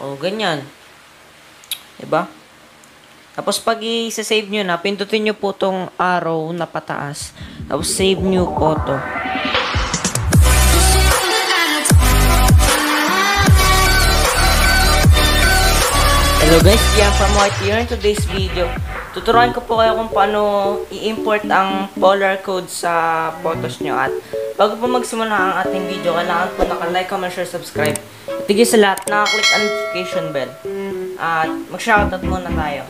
O, ganyan. Diba? Tapos, pag i-save nyo na, pindutin nyo po tong arrow na pataas. Tapos, save new photo. Hello guys, yan from White here. In today's video, tuturuan ko po kayo kung paano i-import ang polar code sa photos nyo. At bago po magsimula ang ating video, kailangan po naka-like, comment, share, subscribe. At higit sa lahat, naka-click ang notification bell. At mag-shoutout muna tayo.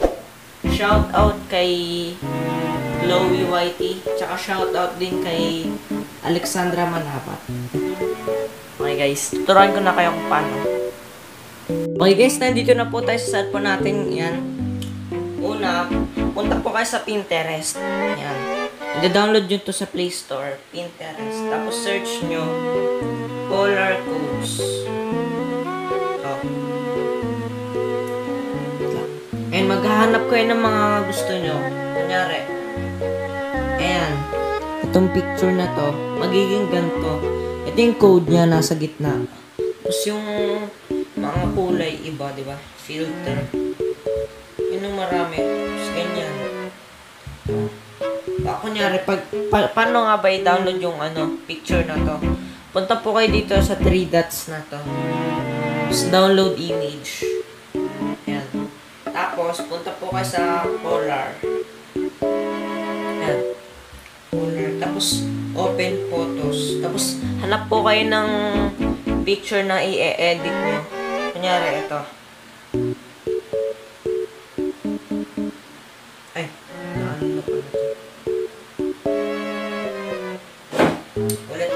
Shoutout kay Chloe Whitey, tsaka shoutout din kay Alexandra Manapat. Okay guys, tuturuan ko na kayo kung paano. Okay guys, nandito na po tayo sa cellphone natin. Yan. Una, punta po kayo sa Pinterest. Yan. I-download nyo to sa Play Store. Pinterest. Tapos search nyo polar codes. Oh. And maghahanap kayo ng mga gusto nyo. Kunyari. Ayan. Itong picture na to, magiging ganito. Ito yung code niya, nasa gitna. Tapos yung mga kulay iba, di ba? Filter. Yun yung marami. Tapos ganyan. Kunyari, paano nga ba i-download yung picture na to? Punta po kayo dito sa 3 dots na to. Tapos download image. Ayan. Tapos, punta po kayo sa polar. Ayan. Polar. Tapos, open photos. Tapos, hanap po kayo ng picture na i-edit nyo. Kunyari, ito. Ay, ano na pala ito? Ulit.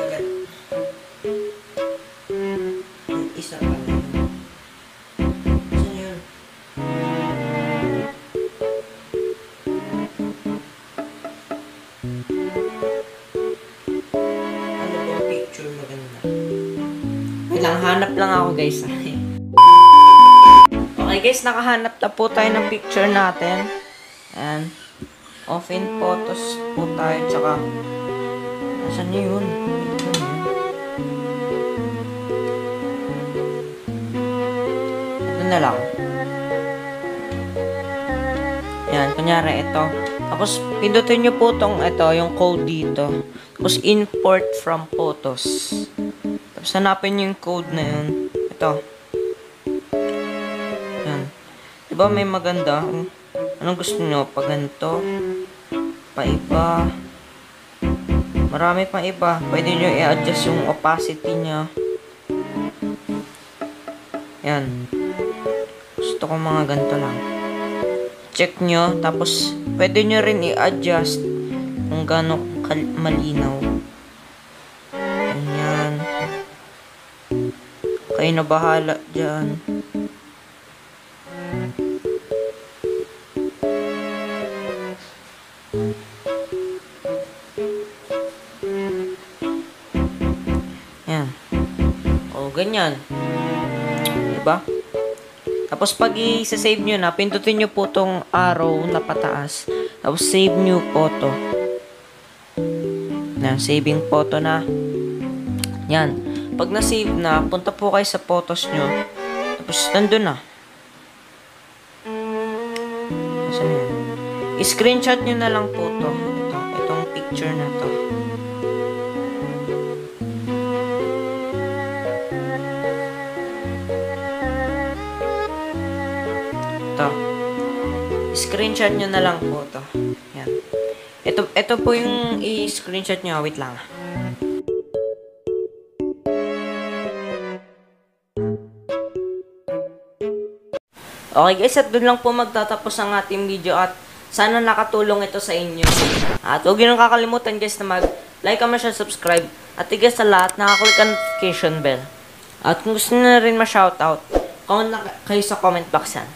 Isa pa na yun. Saan yun? Ano ba picture maganda? Wait lang, hanap lang ako guys. Okay guys, nakahanap na po tayo ng picture natin. And open photos po tayo. Tsaka, nasan niyo yun? Ito na lang. Yan, kunyari ito. Tapos, pindutin nyo po itong yung code dito. Tapos, import from photos. Tapos, hanapin nyo yung code na yun. Ito. Yan. Diba may maganda? Anong gusto nyo? Pag ganito? Paiba. Marami pang iba. Pwede nyo i-adjust yung opacity nya. Yan. Gusto ko mga ganito lang. Check nyo. Tapos, pwede nyo rin i-adjust kung gano'ng malinaw. Ganyan. Kayo na bahala dyan. Yan. O, ganyan. Diba? Tapos, pag i-save nyo na, pindutin nyo po tong arrow na pataas. Tapos, save new photo. Yan, saving photo na. Yan. Pag na-save na, punta po kayo sa photos nyo. Tapos, nandun na. Saan yan? I-screenshot nyo na lang po to. Itong picture na to. Ito. I-screenshot nyo na lang po to. Yan. Ito po yung i-screenshot nyo. Wait lang. Okay guys, at doon lang po magtatapos ang ating video at sana nakatulong ito sa inyo. At huwag nyo kakalimutan guys na mag-like, comment, share, subscribe. At higit sa lahat, nakaklik ang notification bell. At kung gusto nyo na rin ma-shoutout, comment na kayo sa comment box yan.